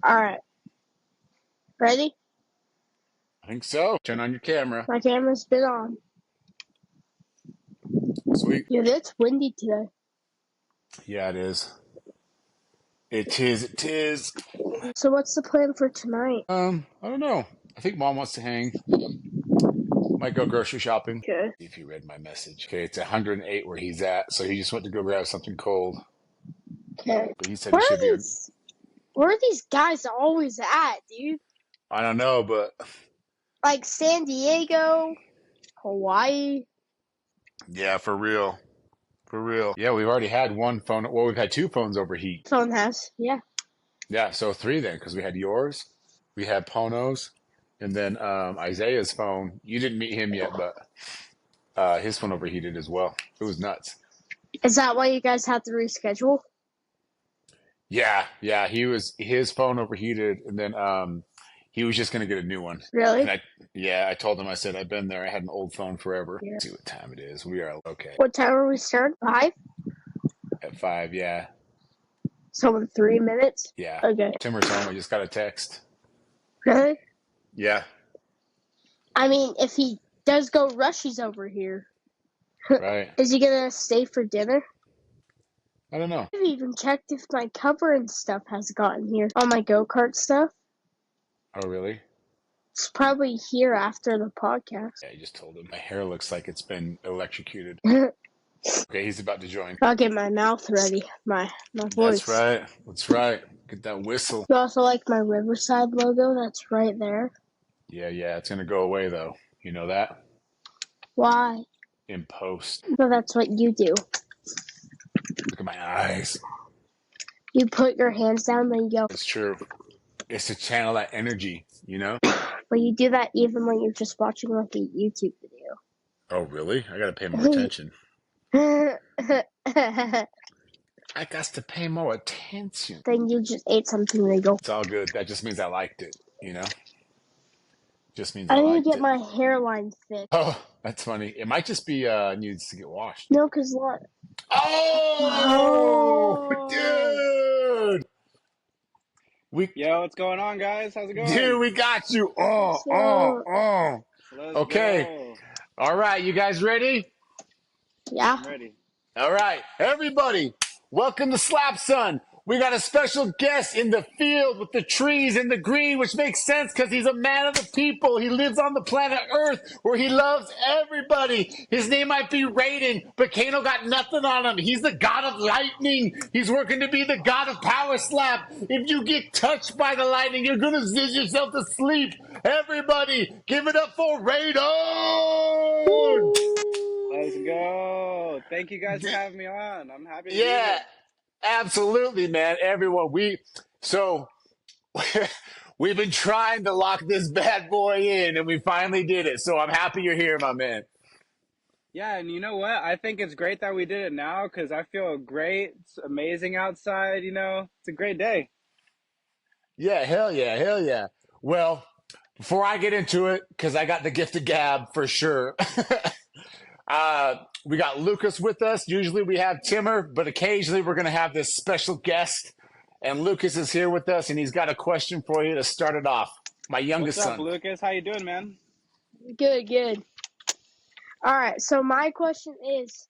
All right. Ready? I think so. Turn on your camera. My camera's been on. Sweet. Dude, it's windy today. Yeah, it is. It is. It is. So what's the plan for tonight? I don't know. I think Mom wants to hang. Might go grocery shopping. Okay. See if he read my message. Okay, it's 108 where he's at, so he just went to go grab something cold. Okay. But he said he Where should are be. where are these guys always at, dude? I don't know, but Like San Diego, Hawaii. yeah, for real. For real. Yeah, we've already had one phone. Well, we've had two phones overheat. Phone has. Yeah. Yeah, so three then, because we had yours, we had Pono's, and then Isaiah's phone. You didn't meet him yet, but his phone overheated as well. It was nuts. Is that why you guys had to reschedule? Yeah, his phone overheated, and then he was just gonna get a new one. Really? And I told him, I said, I've been there. I had an old phone forever. Yeah. Let's see what time it is. We are okay What time are we starting? 5? at 5. Yeah, So in 3 minutes? yeah. Okay. Timmer's home. I just got a text. Really? Yeah, I mean, if he does go rush, he's over here. right. Is he gonna stay for dinner? I don't know. I've even checked if my cover and stuff has gotten here on my go-kart stuff. Oh, really? It's probably here after the podcast. Yeah, I just told him. My hair looks like it's been electrocuted. I'll Okay, he's about to join. get my mouth ready. My voice. That's right. That's right. Get that whistle. You also like my Riverside logo? That's right there. Yeah. It's gonna go away though. You know that? Why? In post. Well, that's what you do. Look at my eyes. You put your hands down, then you go. It's true. It's to channel that energy, you know? But you do that even when you're just watching like a YouTube video. Oh, really? I gotta pay more attention. I got to pay more attention. Then you just ate something and you go. It's all good. That just means I liked it, you know? Just means I I need liked to get it. my hairline fixed. Oh, that's funny. It might just be needs to get washed. No, because what? Oh, dude. Yo, what's going on, guys? How's it going? Dude, we got you. Let's Okay. go. All right, you guys ready? Yeah. I'm ready. All right, everybody, welcome to SlapSon. We got a special guest in the field with the trees and the green, which makes sense because he's a man of the people. He lives on the planet Earth where he loves everybody. His name might be Rayden, but Kano got nothing on him. He's the god of lightning. He's working to be the god of power slap. If you get touched by the lightning, you're going to zizz yourself to sleep. Everybody, give it up for Rayden! Let's go. Thank you guys for having me on. I'm happy to be Yeah. here. Absolutely, man. Everyone, we've been trying to lock this bad boy in, and we finally did it. So I'm happy you're here, my man. Yeah, and you know what? I think it's great that we did it now because I feel great. It's amazing outside, It's a great day. Yeah, hell yeah. Well, before I get into it, because I got the gift of gab for sure. We got Lucas with us. Usually we have Timmer, but occasionally we're going to have this special guest. And Lucas is here with us, and he's got a question for you to start it off. My youngest What's up, son. Lucas? How you doing, man? Good. All right. So my question is,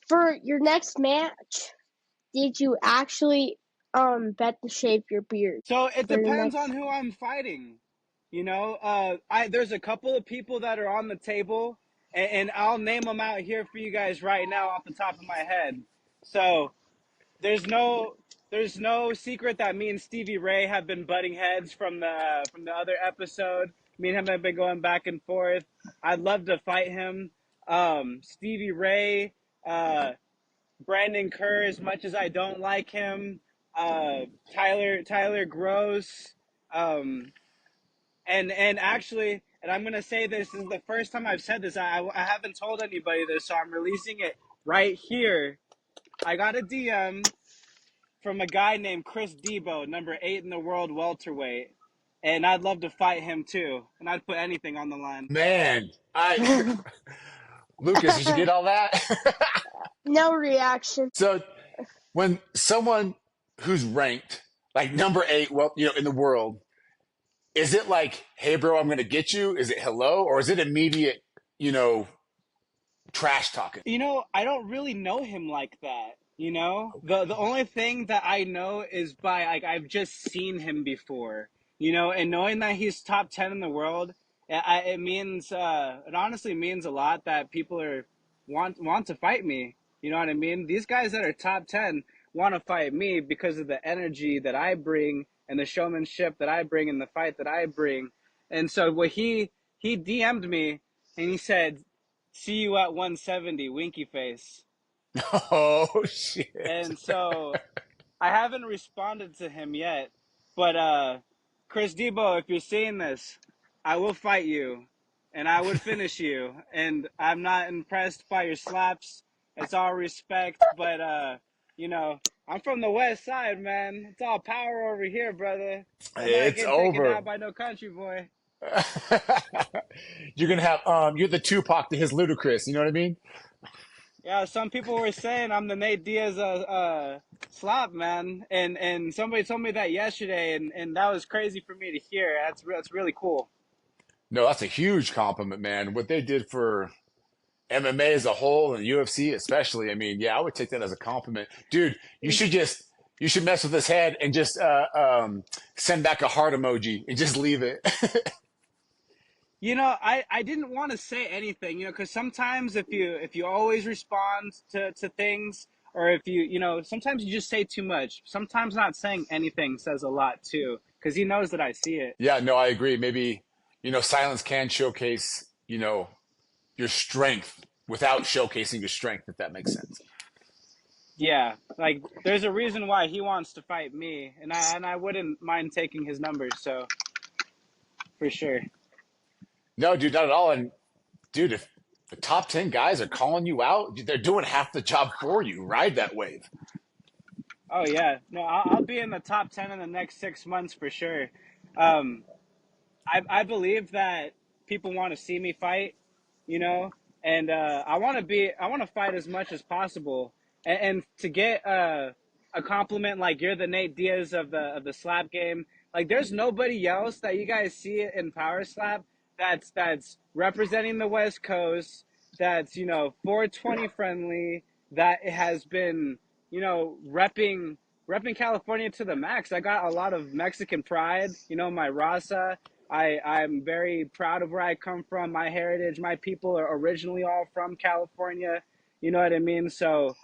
for your next match, did you actually bet to shave your beard? So it For your depends next- on who I'm fighting. There's a couple of people that are on the table, and I'll name them out here for you guys right now off the top of my head. So there's no secret that me and Stevie Ray have been butting heads from the other episode. Me and him have been going back and forth. I'd love to fight him. Stevie Ray, Brandon Kerr, as much as I don't like him, Tyler Gross, and actually, and I'm gonna say this is the first time I've said this. I haven't told anybody this, so I'm releasing it right here. I got a DM from a guy named Chris Debo, number 8 in the world welterweight, and I'd love to fight him too, and I'd put anything on the line. Man, Lucas, did you get all that? No reaction. So when someone who's ranked Like number eight, well, in the world, is it like, hey, bro, I'm going to get you? Is it hello? Or is it immediate, you know, trash talking? I don't really know him like that. The Okay. only thing that I know is by like I've just seen him before. And knowing that he's top 10 in the world, it means it honestly means a lot that people are want to fight me. You know what I mean? These guys that are top 10 want to fight me because of the energy that I bring and the showmanship that I bring and the fight that I bring. And so what he DM'd me and he said, "See you at 170, winky face." Oh, shit. And so I haven't responded to him yet. But Chris Debo, if you're seeing this, I will fight you and I would finish you. And I'm not impressed by your slaps. It's all respect, but you know, I'm from the west side, man. It's all power over here, brother. I'm not It's getting taken over. out by no country boy. You're going to have, you're the Tupac to his Ludacris. You know what I mean? Yeah, some people were saying I'm the Nate Diaz slap man, and somebody told me that yesterday, and that was crazy for me to hear. That's really cool. No, that's a huge compliment, man. What they did for MMA as a whole and UFC especially. I mean, yeah, I would take that as a compliment, dude. You should mess with his head and just send back a heart emoji and just leave it. I didn't want to say anything, because sometimes if you always respond to things, or if sometimes you just say too much. Sometimes not saying anything says a lot too, because he knows that I see it. Yeah, no, I agree. Maybe silence can showcase your strength without showcasing your strength, if that makes sense. Yeah, like there's a reason why he wants to fight me, and I wouldn't mind taking his numbers, so for sure. No, dude, not at all. And dude, if the top 10 guys are calling you out, they're doing half the job for you. Ride that wave. Oh yeah, no, I'll be in the top 10 in the next 6 months for sure. Um, I believe that people want to see me fight, you know, and I want to fight as much as possible, and to get a compliment like you're the Nate Diaz of the slap game. Like, there's nobody else that you guys see in Power Slap that's representing the West Coast, that's 420 friendly, that has been repping California to the max. I got a lot of Mexican pride, my raza. I'm very proud of where I come from, my heritage. My people are originally all from California. You know what I mean? So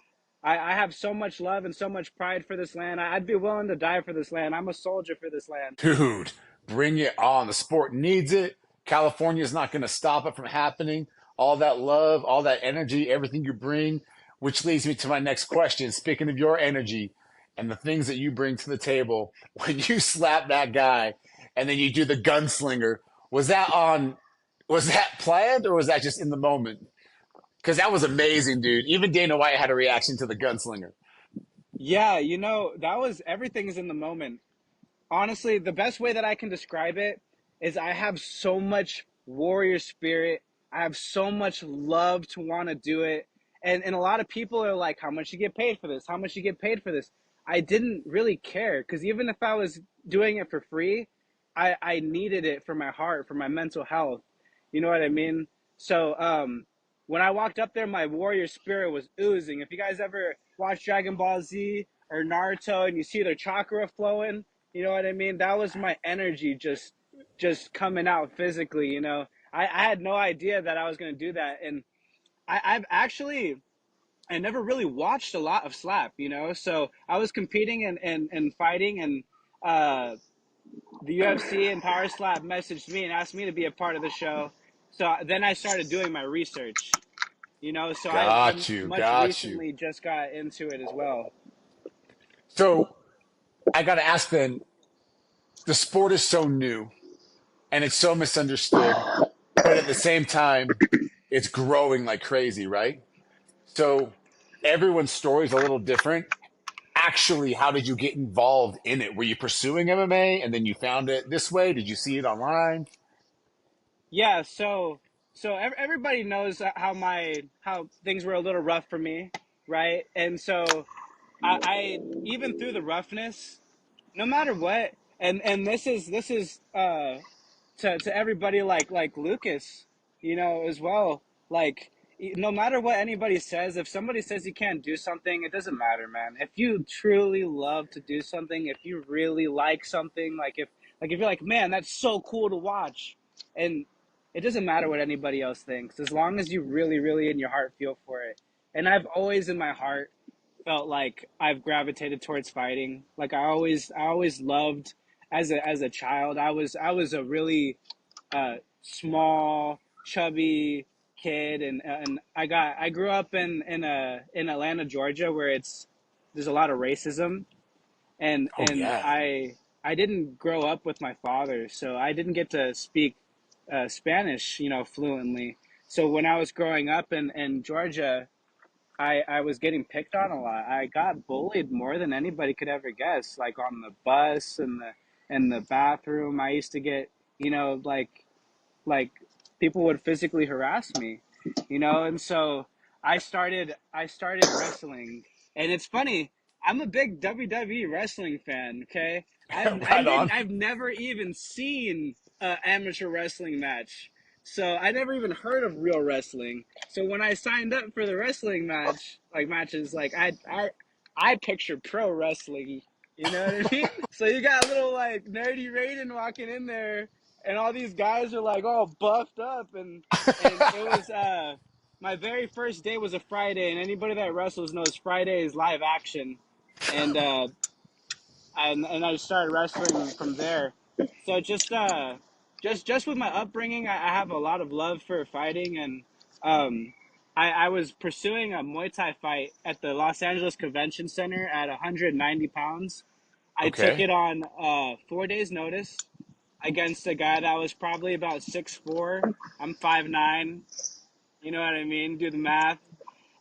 I have so much love and so much pride for this land. I'd be willing to die for this land. I'm a soldier for this land. Dude, bring it on. The sport needs it. California is not going to stop it from happening. All that love, all that energy, everything you bring, which leads me to my next question. Speaking of your energy and the things that you bring to the table, when you slap that guy and then you do the gunslinger, was that planned or was that just in the moment? Because that was amazing, dude. Even Dana White had a reaction to the gunslinger. Yeah, that was everything's in the moment. Honestly, the best way that I can describe it is I have so much warrior spirit. I have so much love to want to do it. And a lot of people are like, how much you get paid for this? How much you get paid for this? I didn't really care, because even if I was doing it for free, I needed it for my heart, for my mental health. You know what I mean? So when I walked up there, my warrior spirit was oozing. If you guys ever watch Dragon Ball Z or Naruto and you see their chakra flowing, you know what I mean? That was my energy just coming out physically, I had no idea that I was going to do that. And I never really watched a lot of slap, so I was competing and fighting, and the UFC and Power Slap messaged me and asked me to be a part of the show. So then I started doing my research, so I much Got you. recently just got into it as well. So I got to ask then, the sport is so new and it's so misunderstood, but at the same time, it's growing like crazy, right? So everyone's story is a little different. Actually, how did you get involved in it? Were you pursuing MMA and then you found it this way? Did you see it online? Yeah, so everybody knows how things were a little rough for me, right? And so I even through the roughness, no matter what, and this is to everybody like Lucas, as well. Like, no matter what anybody says, if somebody says you can't do something, it doesn't matter, man. If you truly love to do something, if you really like something, like if you're like, man, that's so cool to watch, and it doesn't matter what anybody else thinks, as long as you really, really in your heart feel for it. And I've always in my heart felt like I've gravitated towards fighting. Like I always loved as a child. I was a really small, chubby kid, and I grew up in Atlanta, Georgia, where there's a lot of racism, and Oh and yeah. I didn't grow up with my father, so I didn't get to speak Spanish, fluently. So when I was growing up in Georgia, I was getting picked on a lot. I got bullied more than anybody could ever guess, like on the bus and the bathroom. I used to get, like people would physically harass me, and so I started wrestling. And it's funny, I'm a big WWE wrestling fan, okay? Right on. I've never even seen an amateur wrestling match. So I never even heard of real wrestling. So when I signed up for the wrestling matches, like I picture pro wrestling, you know what I mean? So you got a little like nerdy Rayden walking in there, and all these guys are like all buffed up, and it was my very first day was a Friday, and anybody that wrestles knows Friday is live action, and and I started wrestling from there. So just with my upbringing, I have a lot of love for fighting, and I was pursuing a Muay Thai fight at the Los Angeles Convention Center at 190 pounds. I took Okay. it on 4 days' notice against a guy that was probably about 6'4". I'm 5'9". You know what I mean? Do the math.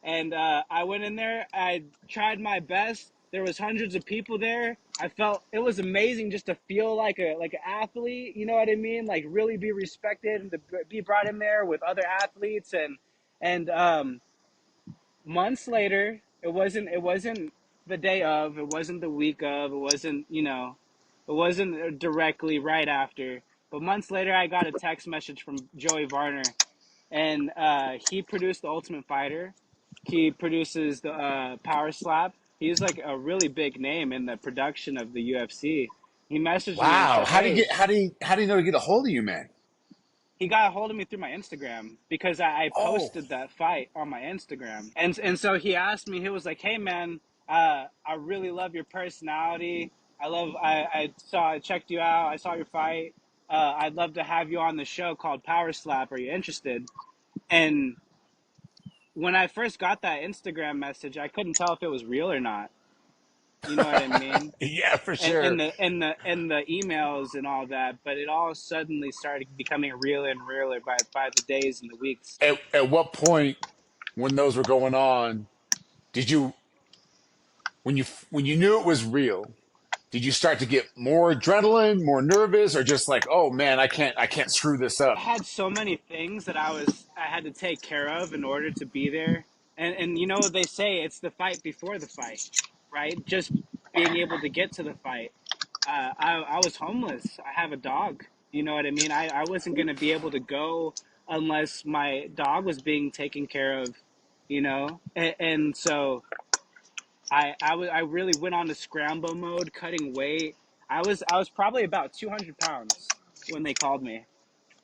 And I went in there. I tried my best. There was hundreds of people there. I felt it was amazing just to feel like an athlete. You know what I mean? Like really be respected and to be brought in there with other athletes. And months later, it wasn't the day of. It wasn't the week of. It wasn't directly right after. But months later, I got a text message from Joey Varner, and he produced the Ultimate Fighter. He produces the Power Slap. He's like a really big name in the production of the UFC. He messaged me and Wow. said, "Hey." How do you know to get a hold of you, man? He got a hold of me through my Instagram because I Oh. posted that fight on my Instagram, and so he asked me. He was like, "Hey man, I really love your personality. I checked you out. I saw your fight. I'd love to have you on the show called Power Slap. Are you interested?" And when I first got that Instagram message, I couldn't tell if it was real or not. You know what I mean? Yeah, for And sure. the emails and all that, but it all suddenly started becoming realer and realer by the days and the weeks. At what point when those were going on, did you when you knew it was real, did you start to get more adrenaline, more nervous, or just like, oh man, I can't screw this I up? had so many things that I had to take care of in order to be there. And they say it's the fight before the fight, right? Just being able to get to the fight. I was homeless. I have a dog. You know what I mean? I wasn't going to be able to go unless my dog was being taken care of, and so I really went on to scramble mode, cutting weight. I was probably about 200 pounds when they called me,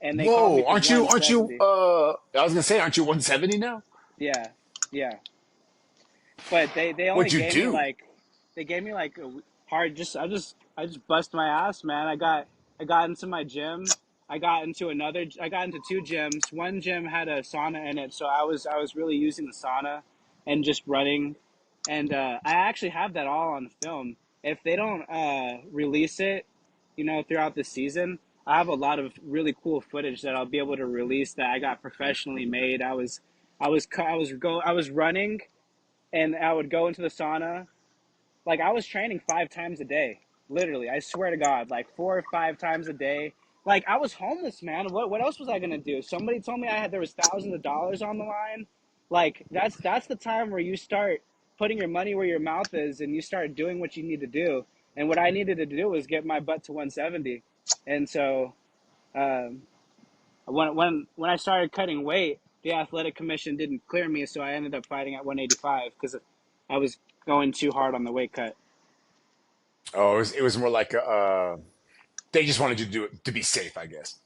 and they called me Whoa, from aren't you 170. I was gonna say, aren't you 170 now? Yeah, yeah. But they only What'd you gave me do? like a hard. I just bust my ass, man. I got into my gym. I got into two gyms. One gym had a sauna in it, so I was really using the sauna and just running. And I actually have that all on film. If they don't release it, throughout the season, I have a lot of really cool footage that I'll be able to release that I got professionally made. I was running, and I would go into the sauna. Like I was training 5 times a day, literally. I swear to God, like 4 or 5 times a day. Like I was homeless, man. What else was I gonna do? Somebody told me there was thousands of dollars on the line. Like that's the time where you start putting your money where your mouth is, and you start doing what you need to do. And what I needed to do was get my butt to 170. And so um, when I started cutting weight, the athletic commission didn't clear me, so I ended up fighting at 185 because I was going too hard on the weight cut. Oh, it was more like they just wanted you to do it to be safe, I guess.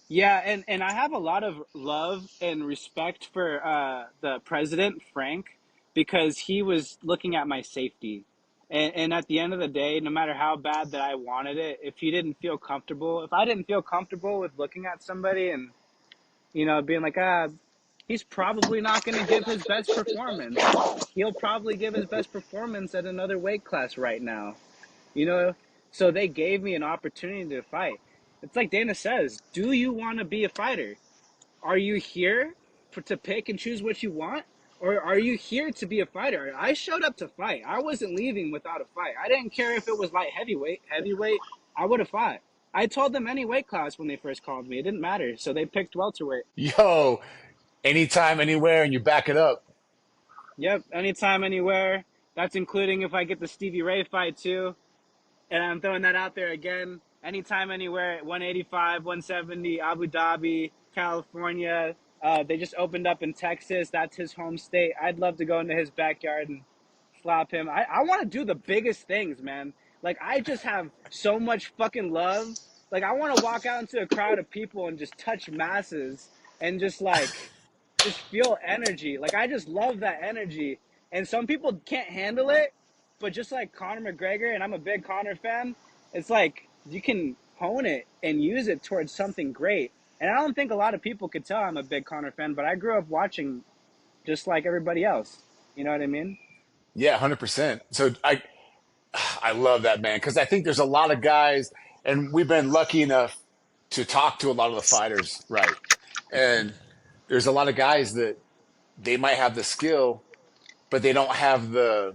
Yeah, and I have a lot of love and respect for the president, Frank, because he was looking at my safety. And at the end of the day, no matter how bad that I wanted it, if he didn't feel comfortable, if I didn't feel comfortable with looking at somebody and, being like, he's probably not going to give his best performance. He'll probably give his best performance at another weight class right now, you know? So they gave me an opportunity to fight. It's like Dana says, do you want to be a fighter? Are you here to pick and choose what you want? Or are you here to be a fighter? I showed up to fight. I wasn't leaving without a fight. I didn't care if it was light heavyweight, I would have fought. I told them any weight class when they first called me. It didn't matter. So they picked welterweight. Yo, anytime, anywhere, and you back it up. Yep, anytime, anywhere. That's including if I get the Stevie Ray fight too. And I'm throwing that out there again. Anytime, anywhere, 185, 170, Abu Dhabi, California. They just opened up in Texas. That's his home state. I'd love to go into his backyard and slap him. I want to do the biggest things, man. Like, I just have so much fucking love. Like, I want to walk out into a crowd of people and just touch masses and just feel energy. Like, I just love that energy. And some people can't handle it, but just like Conor McGregor, and I'm a big Conor fan, it's like you can hone it and use it towards something great. And I don't think a lot of people could tell I'm a big Conor fan, but I grew up watching just like everybody else. You know what I mean? Yeah, 100%. So I love that, man, because I think there's a lot of guys, and we've been lucky enough to talk to a lot of the fighters, right? And there's a lot of guys that they might have the skill, but they don't have the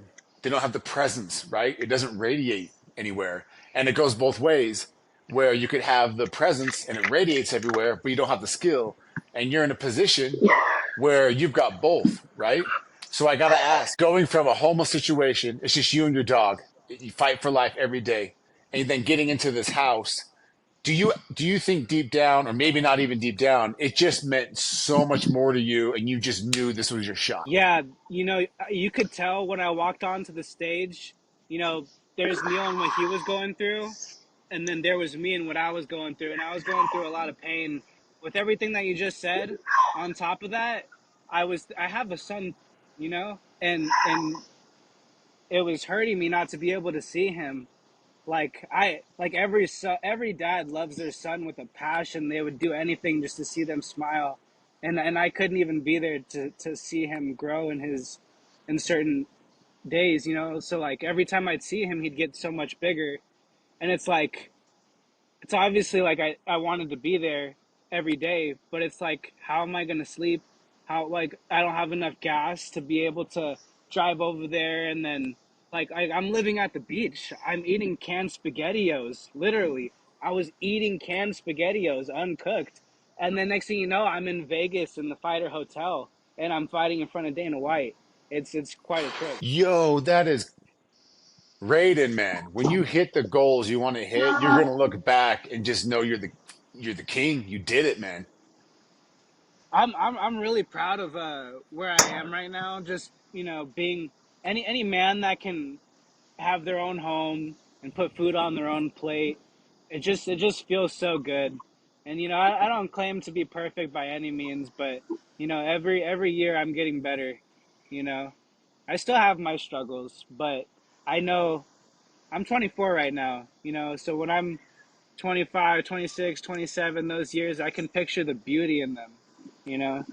presence, right? It doesn't radiate anywhere. And it goes both ways, where you could have the presence and it radiates everywhere, but you don't have the skill. And you're in a position where you've got both, right? So I gotta ask, going from a homeless situation, it's just you and your dog. You fight for life every day, and then getting into this house. Do you think deep down, or maybe not even deep down, it just meant so much more to you, and you just knew this was your shot? Yeah, you could tell when I walked onto the stage, there's Neil and what he was going through, and then there was me and what I was going through, and I was going through a lot of pain with everything that you just said. On top of that, I have a son, and it was hurting me not to be able to see him. Like every dad loves their son with a passion. They would do anything just to see them smile, and I couldn't even be there to see him grow in certain days. So like every time I'd see him, he'd get so much bigger, and it's obviously like I wanted to be there every day, but it's like, how am I gonna sleep? How, like, I don't have enough gas to be able to drive over there, and then like I'm living at the beach. I'm eating canned spaghettios, literally. I was eating canned spaghettios uncooked, and then next thing you know, I'm in Vegas in the Fighter Hotel, and I'm fighting in front of Dana White. It's quite a trip. Yo, that is Rayden, man. When you hit the goals you want to hit, you're gonna look back and just know you're the king. You did it, man. I'm really proud of where I am right now. Just being any man that can have their own home and put food on their own plate. It just feels so good. And I don't claim to be perfect by any means, but every year I'm getting better. You know, I still have my struggles, but I know I'm 24 right now. So when I'm 25, 26, 27, those years, I can picture the beauty in them. You know,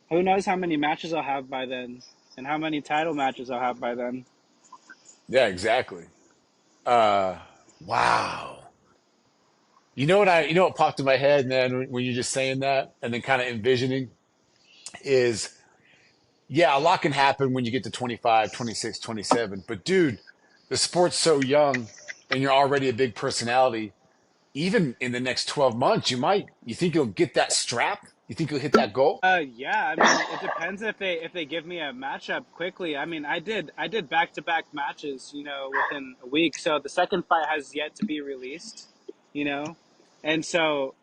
who knows how many matches I'll have by then and how many title matches I'll have by then. Yeah, exactly. Uh, wow. You know what popped in my head, man, when you're just saying that and then kind of envisioning is, yeah, a lot can happen when you get to 25, 26, 27. But dude, the sport's so young and you're already a big personality. Even in the next 12 months, you think you'll get that strap? You think you'll hit that goal? Yeah. I mean, it depends if they give me a matchup quickly. I mean, I did back to back matches, you know, within a week. So the second fight has yet to be released, you know, and so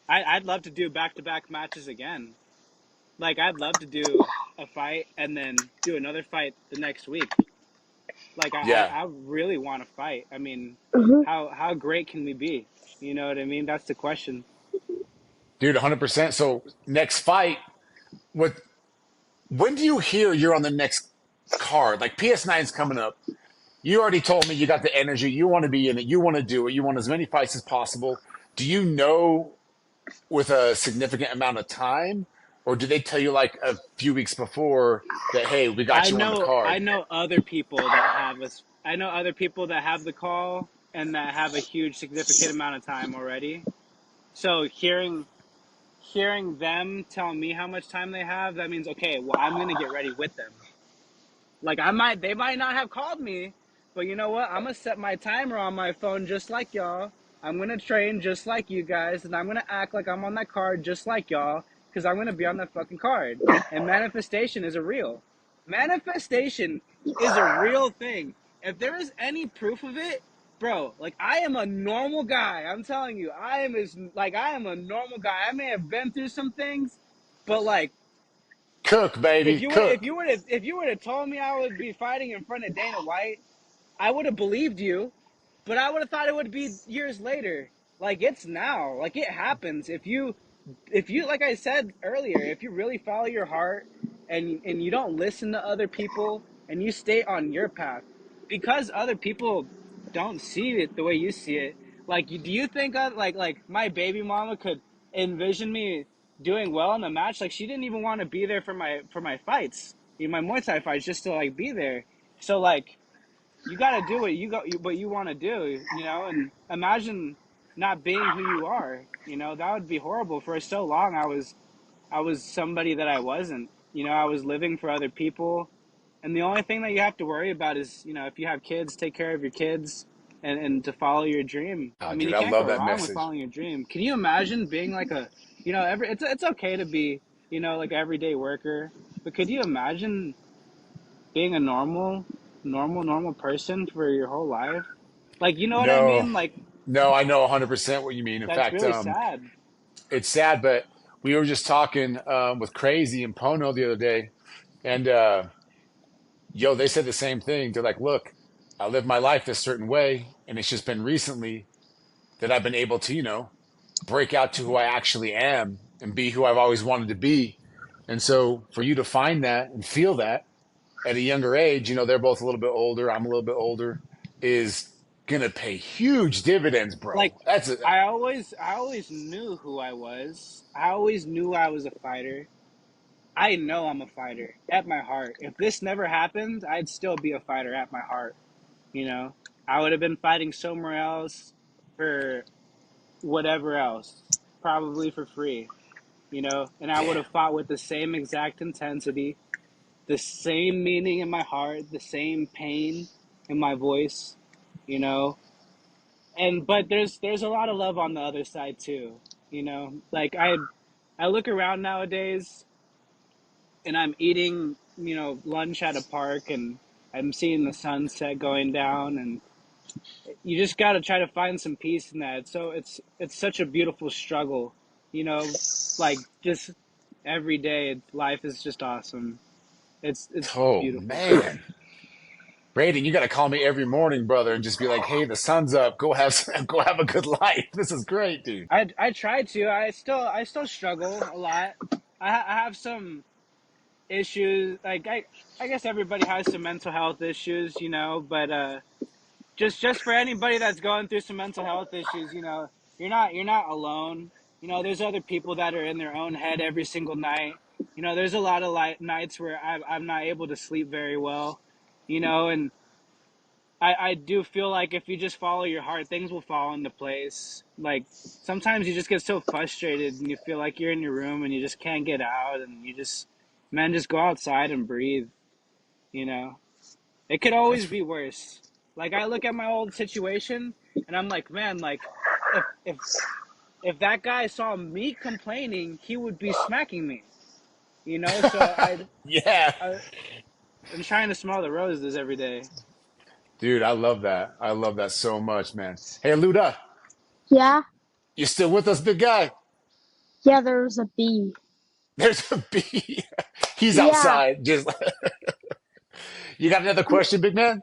I'd love to do back to back matches again. Like I'd love to do a fight and then do another fight the next week. Like Yeah, I really want to fight. I mean, Hmm. how great can we be? You know what I mean? That's the question. dude, 100%. So next fight, what? When do you hear you're on the next card? Like PS9's coming up. You already told me you got the energy. You want to be in it. You want to do it. You want as many fights as possible. Do you know with a significant amount of time, or do they tell you like a few weeks before that, hey, we got you on the I card? know other people that have us. I know other people that have the call and that have a huge significant amount of time already. So hearing them tell me how much time they have, that means okay, well I'm gonna get ready with them. Like they might not have called me, but you know what? I'm gonna set my timer on my phone just like y'all. I'm gonna train just like you guys, and I'm gonna act like I'm on that card just like y'all, because I'm gonna be on that fucking card. And manifestation is a real. Manifestation is a real thing. If there is any proof of it, bro, like I am a normal guy. I'm telling you, I am a normal guy. I may have been through some things, but like Cook, baby, cook. if you would have told me I would be fighting in front of Dana White, I would have believed you, but I would have thought it would be years later. Like it's now. Like it happens. If you like I said earlier, if you really follow your heart and you don't listen to other people and you stay on your path because other people don't see it the way you see it. Like do you think like my baby mama could envision me doing well in the match? Like she didn't even want to be there for my fights, my Muay Thai fights, just to like be there. So like you got to do what you want to do, you know, and imagine not being who you are, you know, that would be horrible. For so long I was somebody that I wasn't, you know, I was living for other people, and the only thing that you have to worry about is, you know, if you have kids, take care of your kids and to follow your dream. I Oh, mean, dude, you I can't go love that wrong with message. following your dream. Can you imagine being like a, you know, it's okay to be, you know, like an everyday worker, but could you imagine being a normal person for your whole life? Like, you know what I No, mean? Like, no, I know 100% what you mean. In that's fact, really sad. it's sad, but we were just talking with Crazy and Pono the other day, and yo, they said the same thing. They're like, look, I live my life this certain way, and it's just been recently that I've been able to, break out to who I actually am and be who I've always wanted to be. And so for you to find that and feel that at a younger age, they're both a little bit older, I'm a little bit older, is gonna pay huge dividends, Like, bro. That's a I always knew who I was. I always knew I was a fighter. I know I'm a fighter at my heart. If this never happened, I'd still be a fighter at my heart. You know, I would have been fighting somewhere else for whatever else, probably for free. You know, and I would damn. have fought with the same exact intensity, the same meaning in my heart, the same pain in my voice, you know. And but there's a lot of love on the other side too, you know. Like I look around nowadays and I'm eating, you know, lunch at a park and I'm seeing the sunset going down, and you just got to try to find some peace in that. So it's such a beautiful struggle, you know, like just every day life is just awesome. It's Oh beautiful. man. Rayden, you gotta call me every morning, brother, and just be like, hey, the sun's up. Go have go have a good life. This is great, dude. I try to. I still struggle a lot. I have some issues. Like I guess everybody has some mental health issues, you know. But just for anybody that's going through some mental health issues, you know, you're not alone. You know, there's other people that are in their own head every single night. You know, there's a lot of nights where I'm not able to sleep very well. You know, and I do feel like if you just follow your heart, things will fall into place. Like sometimes you just get so frustrated and you feel like you're in your room and you just can't get out, and you just, man, just go outside and breathe, you know? It could always That's be worse. Like I look at my old situation and I'm like, man, like if if that guy saw me complaining, he would be smacking me. So Yeah. I I'm trying to smell the roses every day. Dude, I love that. I love that so much, man. Hey, Luda, Yeah, you still with us, big guy? yeah. There was a bee. There's a bee. He's Yeah, outside. Just you got another question, big man?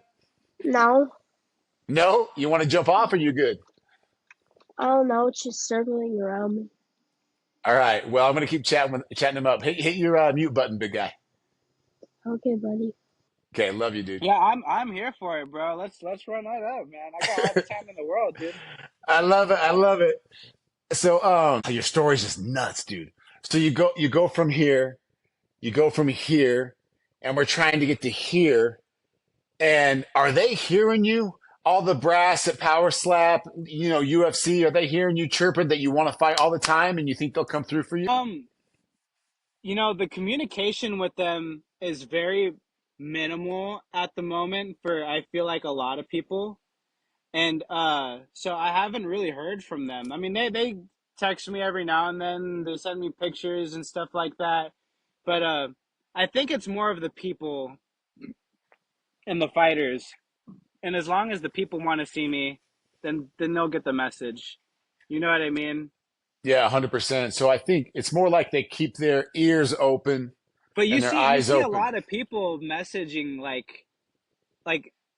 no, No? You want to jump off or you good? I don't know. It's just circling around me. All right. Well, I'm gonna keep chatting him up. Hit your mute button, big guy. Okay, buddy. Okay, love you, dude. Yeah, I'm here for it, bro. Let's run that up, man. I got all the time in the world, dude. I love it. I love it. So, your story's just nuts, dude. So you go from here, you go from here, and we're trying to get to here. And are they hearing you? All the brass at Power Slap, UFC, are they hearing you chirping that you want to fight all the time and you think they'll come through for you? The communication with them is very minimal at the moment for I feel like a lot of people. And so I haven't really heard from them. I mean, they text me every now and then. They send me pictures and stuff like that. But I think it's more of the people and the fighters. And as long as the people want to see me, then they'll get the message. You know what I mean? Yeah, 100%. So I think it's more like they keep their ears open But you and their see you eyes see a open. lot of people messaging like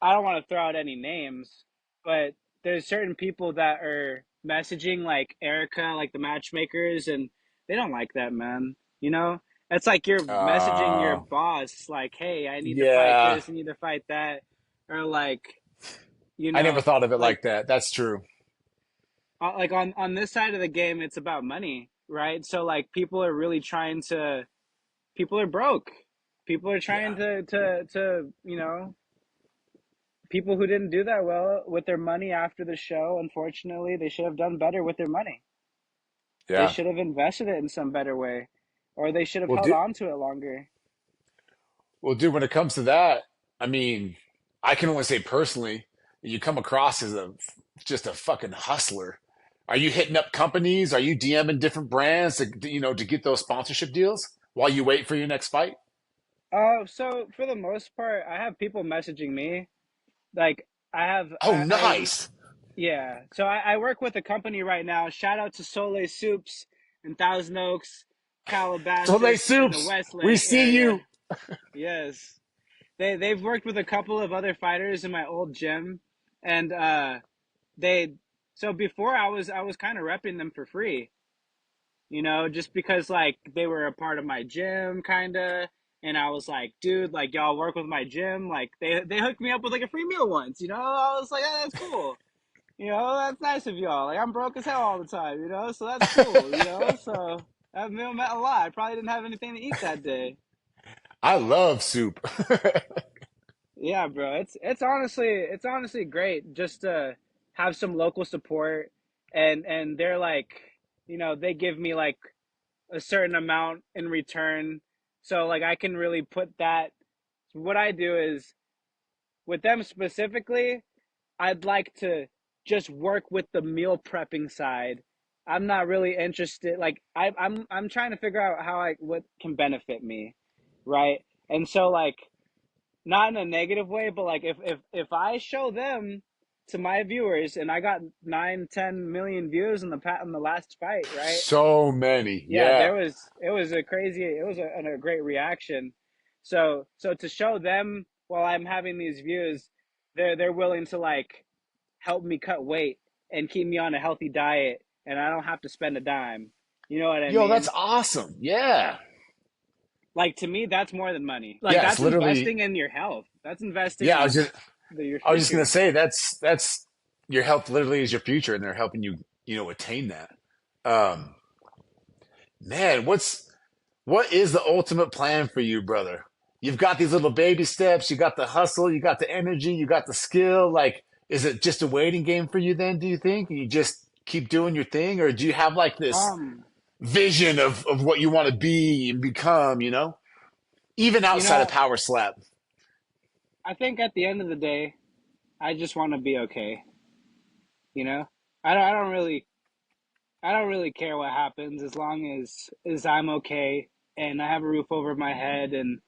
I don't want to throw out any names, but there's certain people that are messaging like Erica, like the matchmakers, and they don't like that, man. It's like you're messaging your Uh, boss, like, "Hey, I need to fight yeah, this, I need to fight that," or like, you I never know, thought of it like like that. That's true. like on this side of the game, it's about money, right? So like people are broke. People are trying Yeah, to people who didn't do that well with their money after the show, unfortunately, they should have done better with their money. They yeah. should have invested it in some better way, or they should have Well, held dude, on to it longer. when it comes to that, I mean, I can only say personally, you come across as just a fucking hustler. Are you hitting up companies? Are you DMing different brands to get those sponsorship deals while you wait for your next fight? So for the most part, I have people messaging me. Like I have, Oh, I nice. yeah. So I work with a company right now. Shout out to Soleil Soups in Thousand Oaks, Soleil Calabasas, and the Soups, we Westland see area. you. Yes. They've worked with a couple of other fighters in my old gym, and they so before I was kind of repping them for free, just because like they were a part of my gym kind of, and I was like, dude, like y'all work with my gym, like they hooked me up with like a free meal once, I was like, oh, that's cool. That's nice of y'all. Like I'm broke as hell all the time, so that's cool, so that meal meant a lot. I probably didn't have anything to eat that day. I love soup. Yeah, bro. It's honestly great just to have some local support, and they're like, they give me like a certain amount in return. So like I can really put that. What I do is with them specifically, I'd like to just work with the meal prepping side. I'm not really interested. Like I'm trying to figure out how I what can benefit me, right? And so like not in a negative way, but like if I show them to my viewers and I got 9-10 million views in the last fight, right? So many. Yeah, Yeah. it was a great reaction. So to show them while I'm having these views, they're willing to like help me cut weight and keep me on a healthy diet, and I don't have to spend a dime. You know what I Yo, that's mean? awesome. Yeah. Like to me, that's more than money. Like Yeah, it's that's literally investing in your health. That's investing yeah, in your I was just gonna future. say that's your health literally is your future and they're helping you, attain that. Um, man, what is the ultimate plan for you, brother? You've got these little baby steps, you got the hustle, you got the energy, you got the skill. Like, is it just a waiting game for you then, do you think? And you just keep doing your thing? Or do you have like this Um, vision of what you want to be and become, Even you outside of know, Power Slap. I think at the end of the day, I just want to be okay. You know, I don't really. I don't really care what happens as long as I'm okay and I have a roof over my head and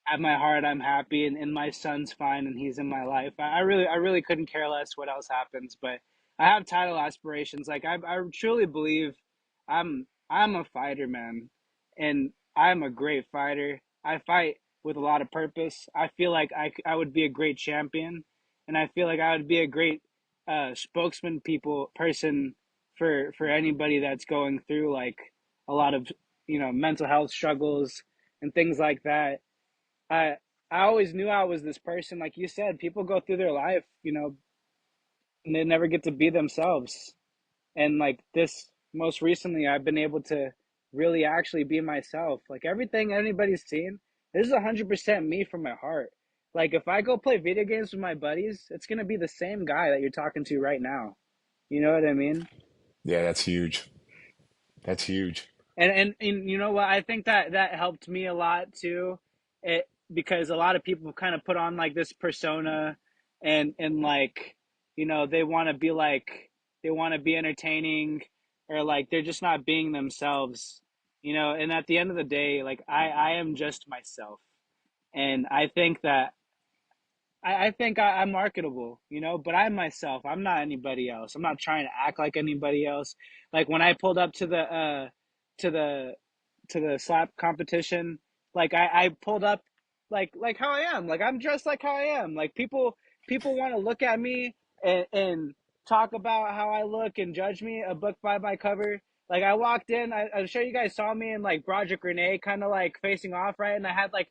at my heart I'm happy and my son's fine and he's in my life. I really couldn't care less what else happens, but I have title aspirations. Like I truly believe I'm a fighter, man. And I'm a great fighter. I fight with a lot of purpose. I feel like I would be a great champion and I feel like I would be a great spokesman people person for anybody that's going through like a lot of mental health struggles and things like that. I I always knew I was this person. Like you said, people go through their life, and they never get to be themselves. And like this, most recently, I've been able to really actually be myself. Like everything anybody's seen, this is 100% me from my heart. Like if I go play video games with my buddies, it's gonna be the same guy that you're talking to right now. You know what I mean? Yeah, that's huge. That's huge. And you know what? I think that that helped me a lot too. It because a lot of people kind of put on like this persona and like they want to be like they want to be entertaining or like they're just not being themselves. And at the end of the day, like I am just myself. And I think that I'm marketable, but I'm myself. I'm not anybody else. I'm not trying to act like anybody else. Like when I pulled up to the to the slap competition, like I pulled up like how I am. Like I'm dressed like how I am. Like people want to look at me and talk about how I look and judge me a book by my cover. Like I walked in, I'm sure you guys saw me in like Broderick Renee kind of like facing off, right? And I had like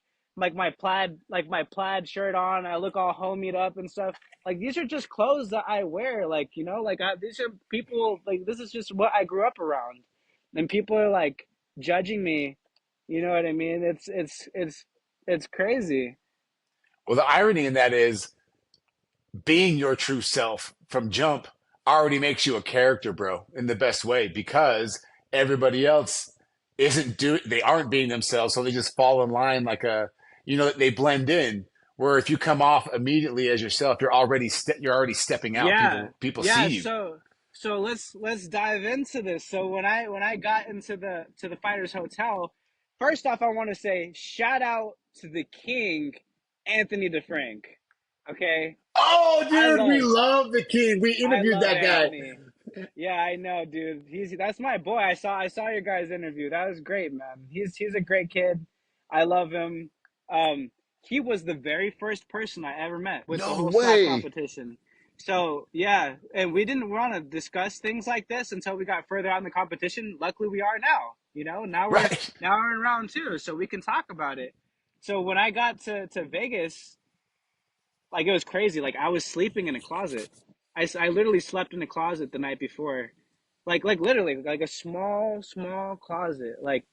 my plaid shirt on. I look all homied up and stuff. Like these are just clothes that I wear. Like these are people. Like this is just what I grew up around, and people are like judging me. You know what I mean? It's crazy. Well, the irony in that is being your true self from jump already makes you a character, bro, in the best way because everybody else they aren't being themselves, so they just fall in line like they blend in. Where if you come off immediately as yourself, you're already stepping out. Yeah, People see yeah. you. So let's dive into this. So when I got into the Fighters Hotel, first off, I want to say shout out to the King, Anthony DeFrank. Okay, Oh, I dude, we love love the King. We I interviewed love that guy. Anthony. Yeah, I know, dude. That's my boy. I saw your guys' interview. That was great, man. He's a great kid. I love him. Um, he was the very first person I ever met with the No whole slap way. competition. So yeah, and we didn't want to discuss things like this until we got further out in the competition. Luckily, we are now. Now we're Right. now we're in round two, so we can talk about it. So when I got to Vegas, like it was crazy. Like I was sleeping in a closet. I literally slept in a closet the night before. Like literally like a small closet. Like,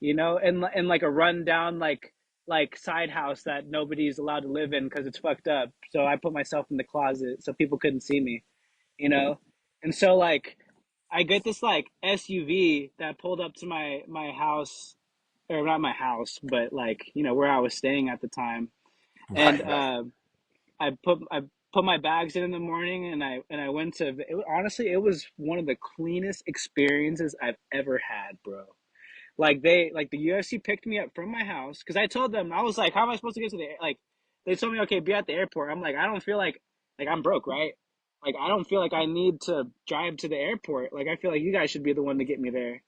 and like a rundown like side house that nobody's allowed to live in because it's fucked up. So I put myself in the closet so people couldn't see me, you know? And so like I get this like SUV that pulled up to my house, or not my house, but like, where I was staying at the time. And Right. Right. I put my bags in the morning, and I went to honestly it was one of the cleanest experiences I've ever had, bro. Like the UFC picked me up from my house because I told them I was like, how am I supposed to get to the like? They told me, okay, be at the airport. I'm like, I don't feel like I'm broke, right? Like I don't feel like I need to drive to the airport. Like I feel like you guys should be the one to get me there.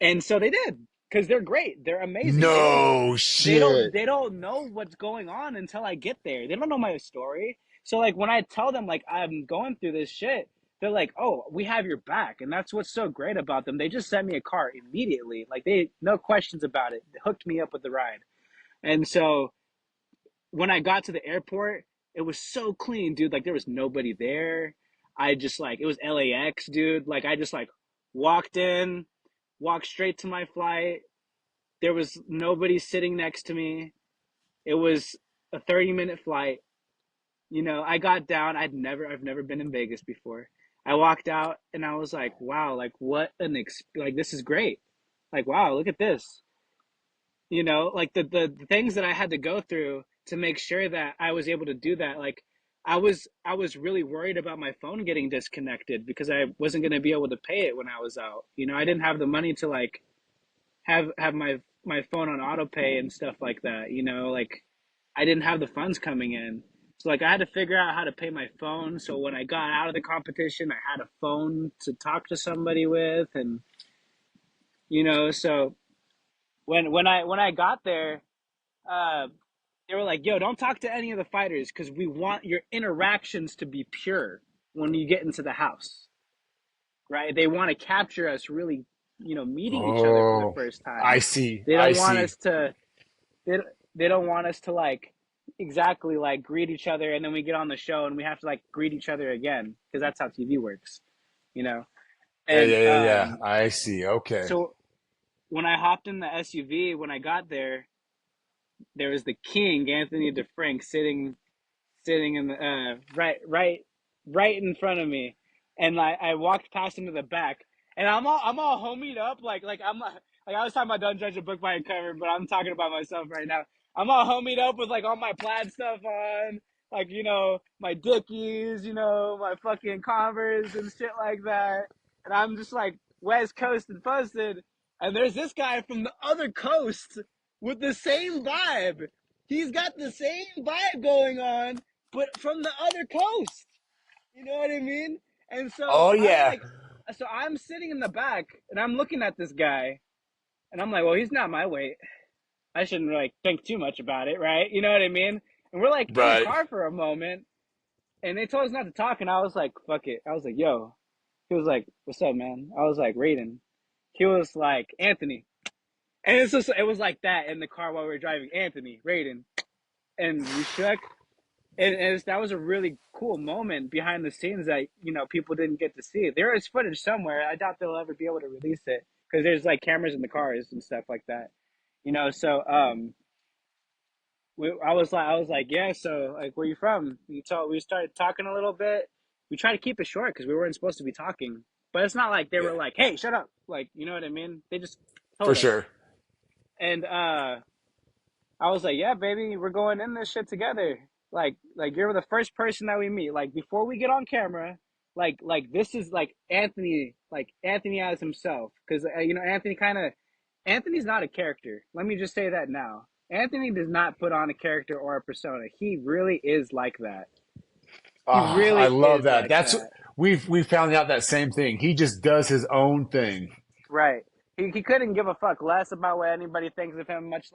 And so they did because they're great. They're amazing. They don't No they don't shit. they don't know what's going on until I get there. They don't know my story. So like when I tell them like I'm going through this shit, they're like, "Oh, we have your back." And that's what's so great about them. They just sent me a car immediately. Like they no questions about it. They hooked me up with the ride. And so when I got to the airport, it was so clean, dude. Like there was nobody there. I just like it was LAX, dude. Like I just like walked in, walked straight to my flight. There was nobody sitting next to me. It was a 30-minute flight. I got down. I've never been in Vegas before. I walked out and I was like, wow, like what like this is great. Like wow, look at this. Like the things that I had to go through to make sure that I was able to do that. Like I was really worried about my phone getting disconnected because I wasn't going to be able to pay it when I was out. I didn't have the money to like have my phone on auto pay and stuff like that. Like I didn't have the funds coming in. So like I had to figure out how to pay my phone. So when I got out of the competition, I had a phone to talk to somebody with, and so when I got there, uh, they were like, "Yo, don't talk to any of the fighters because we want your interactions to be pure when you get into the house, right? They want to capture us really, meeting each other for the Oh, first I time. see. They I don't want see. us to they, they don't want us to like exactly like greet each other and then we get on the show and we have to like greet each other again because that's how TV works, you know. Yeah, And yeah, yeah, yeah. I see. Okay. so when I hopped in the SUV when I got there was the king Anthony DeFrank sitting in the right in front of me, and I walked past him to the back, and I'm all homied up like like I was talking about don't judge a book by its cover, but I'm talking about myself right now. I'm all homied up with like all my plaid stuff on, like my Dickies, my fucking Converse and shit like that, and I'm just like West Coast and posted, and there's this guy from the other coast with the same vibe. He's got the same vibe going on, but from the other coast. You know what I mean? And so Oh I'm yeah. like, so I'm sitting in the back and I'm looking at this guy and I'm like, well, he's not my weight. I shouldn't like think too much about it, right? You know what I mean? And we're like in the Right. car for a moment and they told us not to talk and I was like, fuck it. I was like, yo. He was like, what's up, man? I was like, Rayden. He was like, Anthony. And it was like that in the car while we were driving. Anthony, Rayden. And we shook. And that was a really cool moment behind the scenes that people didn't get to see. There is footage somewhere. I doubt they'll ever be able to release it because there's like cameras in the cars and stuff like that. So I was like, yeah. So like, where you from? We started talking a little bit. We tried to keep it short because we weren't supposed to be talking. But it's not like they were Yeah. like, hey, shut up. Like, you know what I mean? They just For told us. sure. And I was like, yeah, baby, we're going in this shit together. Like you're the first person that we meet. Like before we get on camera, like this is like Anthony as himself, because Anthony's not a character. Let me just say that now. Anthony does not put on a character or a persona. He really is like that. He Ah, I really love is that. like That's that. we've found out that same thing. He just does his own thing. Right. He couldn't give a fuck less about what anybody thinks of him, much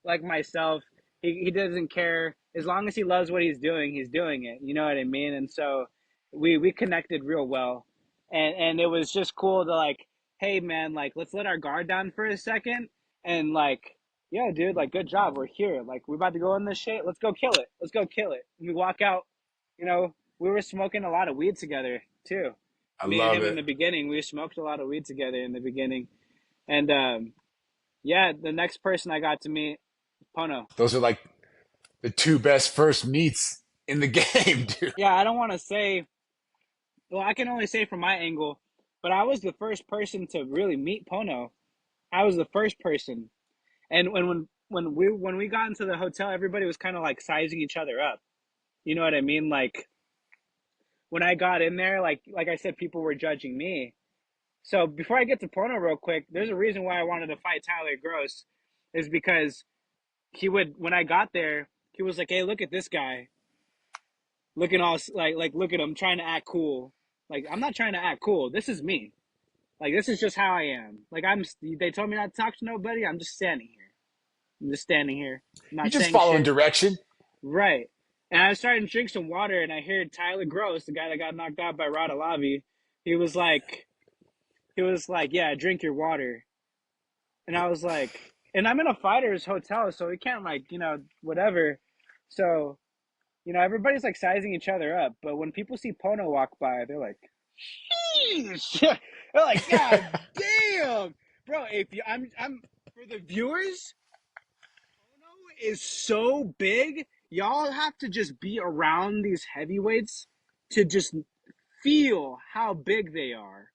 like myself. He doesn't care. As long as he loves what he's doing it. You know what I mean? And so we connected real well. And it was just cool to like, hey man, like let's let our guard down for a second and like, yeah, dude, like good job. We're here. Like we're about to go in this shit. Let's go kill it. Let's go kill it. And we walk out, we were smoking a lot of weed together too. I Me and love him in it. the beginning, we smoked a lot of weed together in the beginning. And yeah, the next person I got to meet, Pono. Those are like the two best first meets in the game, dude. Yeah, I don't want to say, well, I can only say from my angle, but I was the first person to really meet Pono. I was the first person. And when we got into the hotel, everybody was kind of like sizing each other up. You know what I mean? Like when I got in there, like I said, people were judging me. So before I get to Pono real quick, there's a reason why I wanted to fight Tyler Gross, is because he would when I got there, he was like, "Hey, look at this guy, looking all like look at him trying to act cool. Like I'm not trying to act cool. This is me. Like this is just how I am. Like I'm. They told me not to talk to nobody. I'm just standing here. I'm just standing here. I'm You not just saying following shit. direction. Right." And I started to drink some water, and I heard Tyler Gross, the guy that got knocked out by Radalavi. He was like, "Yeah, drink your water." And I was like, and I'm in a fighter's hotel, so we can't like, whatever. So, everybody's like sizing each other up. But when people see Pono walk by, they're like, sheesh. They're like, God damn. Bro, if you, I'm, for the viewers, Pono is so big. Y'all have to just be around these heavyweights to just feel how big they are.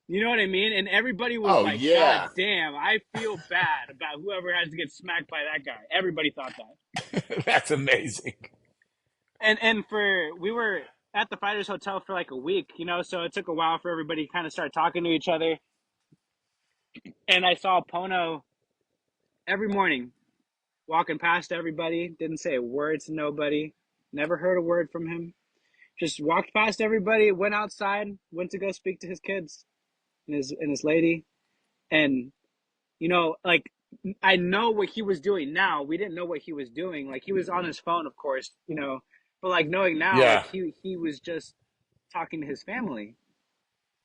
You know what I mean? And everybody was Oh like, God yeah. damn, I feel bad about whoever has to get smacked by that guy. Everybody thought that. That's amazing. And for we were at the Fighters Hotel for like a week, you know, so it took a while for everybody to kind of start talking to each other. And I saw Pono every morning walking past everybody, didn't say a word to nobody, never heard a word from him. Just walked past everybody, went outside, went to go speak to his kids and his lady. And you know, like I know what he was doing now. We didn't know what he was doing. Like he was on his phone, of course, you know, but like knowing now, like Yeah. he was just talking to his family.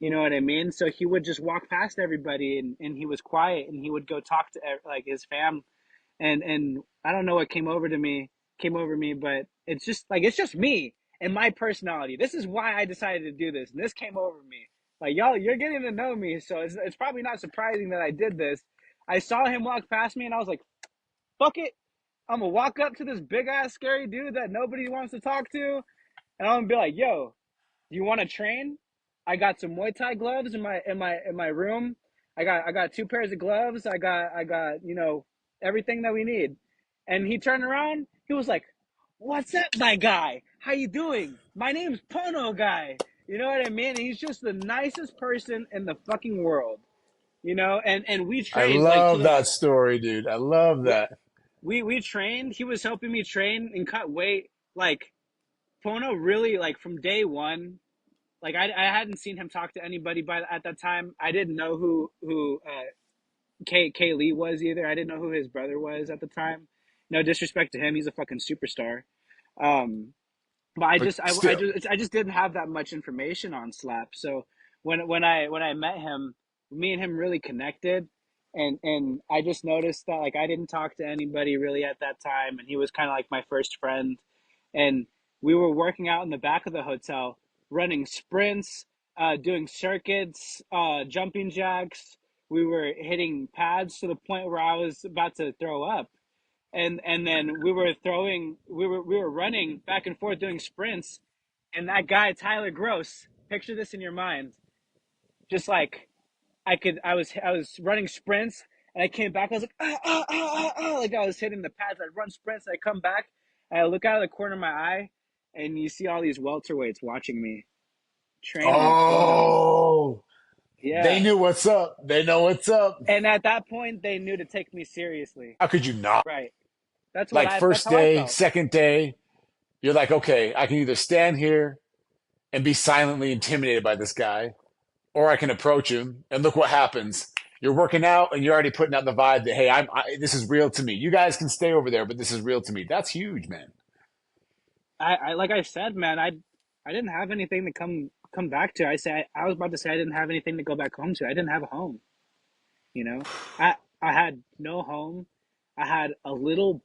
You know what I mean? So he would just walk past everybody and he was quiet and he would go talk to like his fam and I don't know what came over me, but it's just me and my personality. This is why I decided to do this, and this came over me. Like y'all, you're getting to know me, so it's probably not surprising that I did this. I saw him walk past me, and I was like, "Fuck it, I'm gonna walk up to this big ass scary dude that nobody wants to talk to, and I'm gonna be like, yo, you want to train? I got some Muay Thai gloves in my room. I got two pairs of gloves. I got you know everything that we need." And he turned around. He was like, "What's up, my guy? How you doing? My name's Pono guy." You know what I mean? And he's just the nicest person in the fucking world. You know, and we I trained like to love the that story, dude. I love we that. we trained. He was helping me train and cut weight. Like Pono really like from day one like I hadn't seen him talk to anybody by at that time. I didn't know who K Lee was either. I didn't know who his brother was at the time. No disrespect to him, he's a fucking superstar. Um, but But still, I just didn't have that much information on Slap. So when I met him, me and him really connected, and I just noticed that like I didn't talk to anybody really at that time, and he was kind of like my first friend, and we were working out in the back of the hotel, running sprints, doing circuits, jumping jacks. We were hitting pads to the point where I was about to throw up and then we were running back and forth doing sprints and that guy Tyler Gross, picture this in your mind, just like I was running sprints and I came back, I was like like I was hitting the pads. I'd run sprints, I come back and I look out of the corner of my eye and you see all these welterweights watching me training with Pono. oh, they Yeah, knew what's up. They know what's up. and at that point they knew to take me seriously. How could you not? Right, Like that's first how I day, felt. second day, you're like, okay, I can either stand here and be silently intimidated by this guy, or I can approach him and look what happens. You're working out and you're already putting out the vibe that hey, this is real to me. You guys can stay over there, but this is real to me. That's huge, man. I like I said, man, I didn't have anything to come back to. I was about to say I didn't have anything to go back home to. I didn't have a home, you know. I had no home. I had a little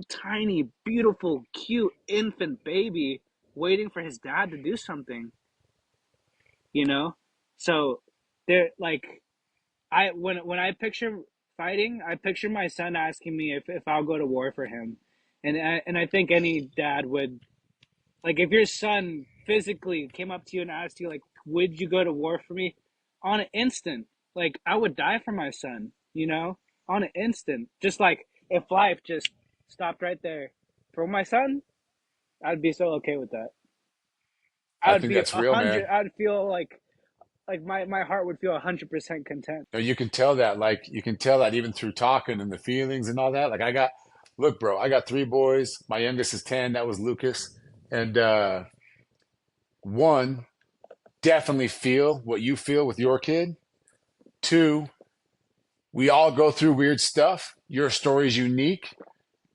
tiny beautiful cute infant baby waiting for his dad to do something, you know. So there like I when I picture fighting, I picture my son asking me if I'll go to war for him. And I think any dad would. Like if your son physically came up to you and asked you like, "Would you go to war for me?" On an instant, like I would die for my son, you know, on an instant. Just like if life just stopped right there for my son, I'd be so okay with that. I I would think be that's a real, hundred. man. I'd feel like my heart would feel 100% content. No, you can tell that. Like you can tell that even through talking and the feelings and all that. Like look, bro, I got three boys. My youngest is 10. That was Lucas. And one, definitely feel what you feel with your kid. Two, we all go through weird stuff. Your story is unique,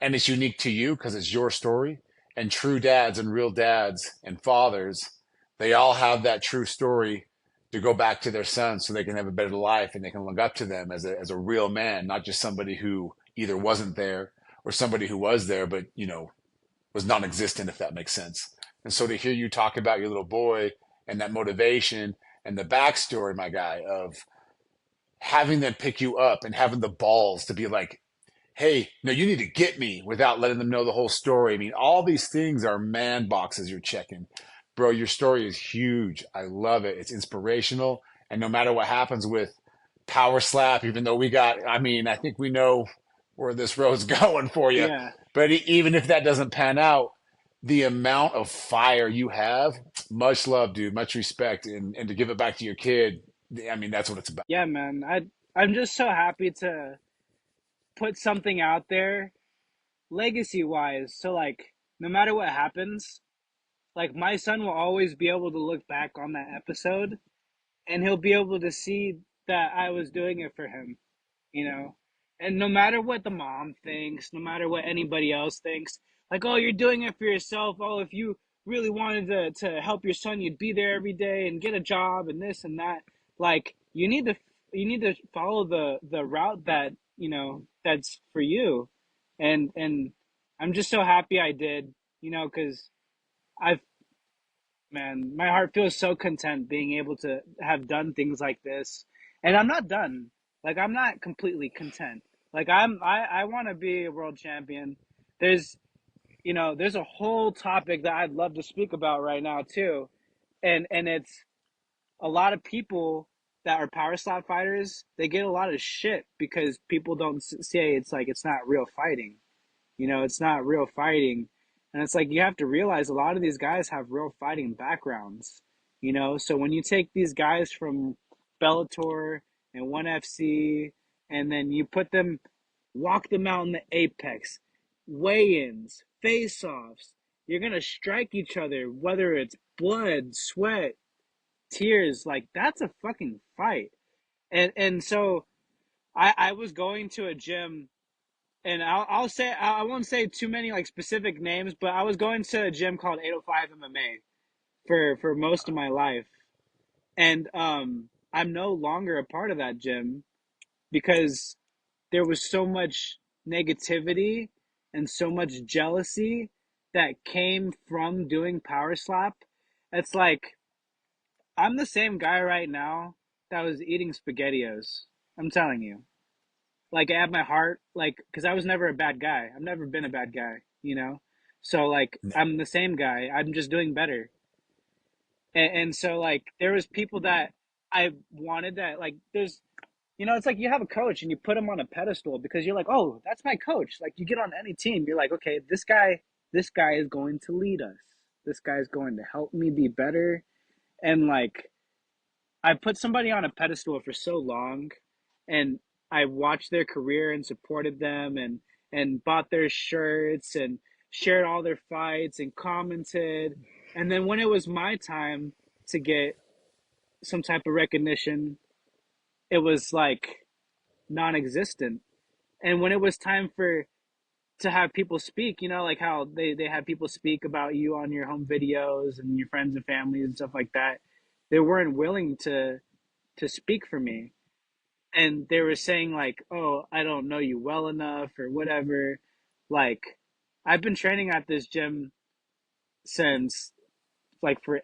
and it's unique to you because it's your story. And true dads and real dads and fathers, they all have that true story to go back to their sons so they can have a better life and they can look up to them as a real man, not just somebody who either wasn't there or somebody who was there, but, was non-existent, if that makes sense. And so to hear you talk about your little boy and that motivation and the backstory, my guy, of having them pick you up and having the balls to be like, hey, no, you need to get me without letting them know the whole story. I mean, all these things are man boxes you're checking. Bro, your story is huge. I love it. It's inspirational. And no matter what happens with Power Slap, even though I think we know where this road's going for you. Yeah, But even if that doesn't pan out, the amount of fire you have, much love, dude, much respect, and to give it back to your kid. I mean, that's what it's about. Yeah, man. I'm just so happy to put something out there legacy wise. So like no matter what happens, like my son will always be able to look back on that episode and he'll be able to see that I was doing it for him, you know? And no matter what the mom thinks, no matter what anybody else thinks, like, oh, you're doing it for yourself. Oh, if you really wanted to help your son, you'd be there every day and get a job and this and that. Like, you need to follow the route that, that's for you. And I'm just so happy I did, because I've man, my heart feels so content being able to have done things like this. And I'm not done. Like I'm not completely content. Like I want to be a world champion. There's there's a whole topic that I'd love to speak about right now too. And it's a lot of people that are power slap fighters, they get a lot of shit because people don't say it's like it's not real fighting. It's not real fighting. And it's like you have to realize a lot of these guys have real fighting backgrounds. So when you take these guys from Bellator and ONE FC and then you put them, walk them out in the apex, weigh-ins, face-offs, you're gonna strike each other, whether it's blood, sweat, tears, like that's a fucking fight. And so I was going to a gym and I'll say I won't say too many like specific names, but I was going to a gym called 805 MMA for most of my life, and I'm no longer a part of that gym because there was so much negativity and so much jealousy that came from doing power slap. It's like I'm the same guy right now that was eating SpaghettiOs. I'm telling you. Like at my heart, like because I was never a bad guy. I've never been a bad guy. So like I'm the same guy. I'm just doing better. And so like there was people that I wanted that like there's it's like you have a coach and you put him on a pedestal because you're like, oh, that's my coach. Like you get on any team, you're like, okay, this guy is going to lead us. This guy is going to help me be better. And like I put somebody on a pedestal for so long and I watched their career and supported them and bought their shirts and shared all their fights and commented. And then when it was my time to get some type of recognition, it was like non-existent. And when it was time for to have people speak, like how they had people speak about you on your home videos and your friends and family and stuff like that, they weren't willing to speak for me. And they were saying like, "Oh, I don't know you well enough or whatever." Like, I've been training at this gym since like for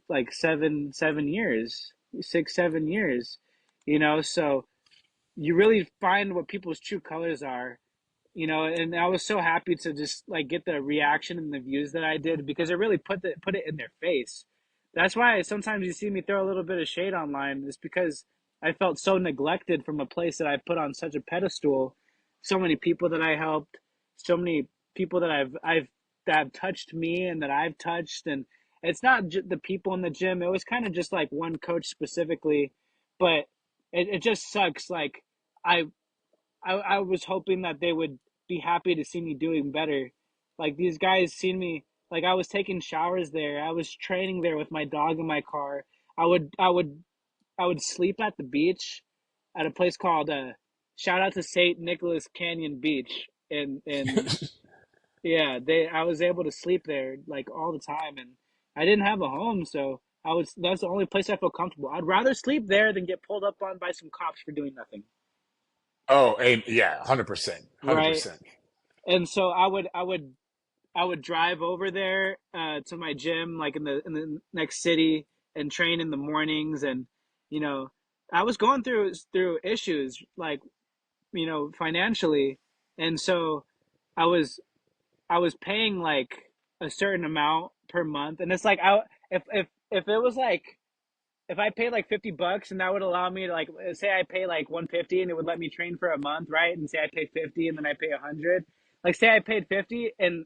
like 7 years, 6 7 years, So you really find what people's true colors are, and I was so happy to just like get the reaction and the views that I did because it really put it in their face. That's why sometimes you see me throw a little bit of shade online is because I felt so neglected from a place that I put on such a pedestal. So many people that I helped, so many people that I've that have touched me and that I've touched, and it's not the people in the gym. It was kind of just like one coach specifically, but it just sucks. Like I I was hoping that they would be happy to see me doing better. Like these guys seen me, like I was taking showers there. I was training there with my dog in my car. I would sleep at the beach at a place called shout out to St. Nicholas Canyon Beach. And yeah, they I was able to sleep there like all the time and I didn't have a home, so that's the only place I feel comfortable. I'd rather sleep there than get pulled up on by some cops for doing nothing. Oh, yeah, 100%, Right? 100%. And so I would drive over there to my gym like in the next city and train in the mornings and you know I was going through issues like financially and so I was I was paying like a certain amount per month and it's like if it was like if I paid like $50 and that would allow me to like say I pay like 150 and it would let me train for a month, right? And say I paid 50 and then I pay 100. Like say I paid 50 and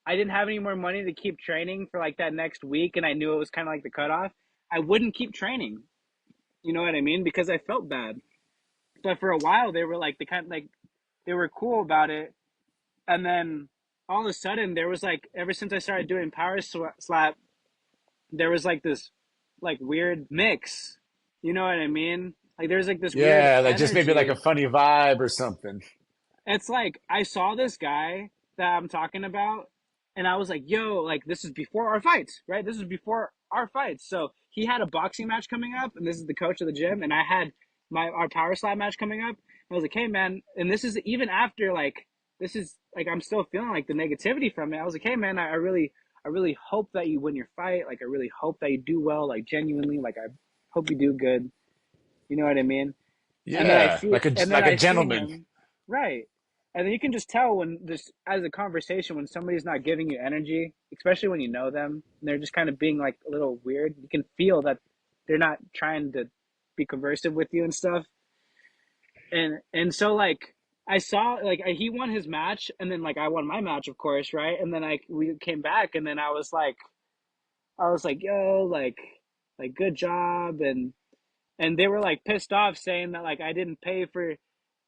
I didn't have any more money to keep training for like that next week, and I knew it was kind of like the cutoff, I wouldn't keep training. You know what I mean? Because I felt bad. But for a while, they were like, they were cool about it. And then all of a sudden, there was like, ever since I started doing power slap, there was like this like weird mix. You know what I mean? Like there's like this weird Yeah, like just maybe like a energy. funny vibe or something. It's like I saw this guy that I'm talking about, and I was like, "Yo, like this is before our fights, right? This is before our fights." So he had a boxing match coming up, and this is the coach of the gym, and I had our power slap match coming up. I was like, "Hey, man," and this is even after like this is like I'm still feeling like the negativity from it. I was like, "Hey, man, I really hope that you win your fight. Like, I really hope that you do well. Like, genuinely, like I hope you do good. You know what I mean?" Yeah, And then like a I see gentleman. him, right. And then you can just tell when this as a conversation when somebody's not giving you energy, especially when you know them, and they're just kind of being like a little weird. You can feel that they're not trying to be conversive with you and stuff. And so like I saw like he won his match, and then like I won my match, of course, right? And then we came back, and then I was like, yo, like good job, and they were like pissed off saying that like I didn't pay for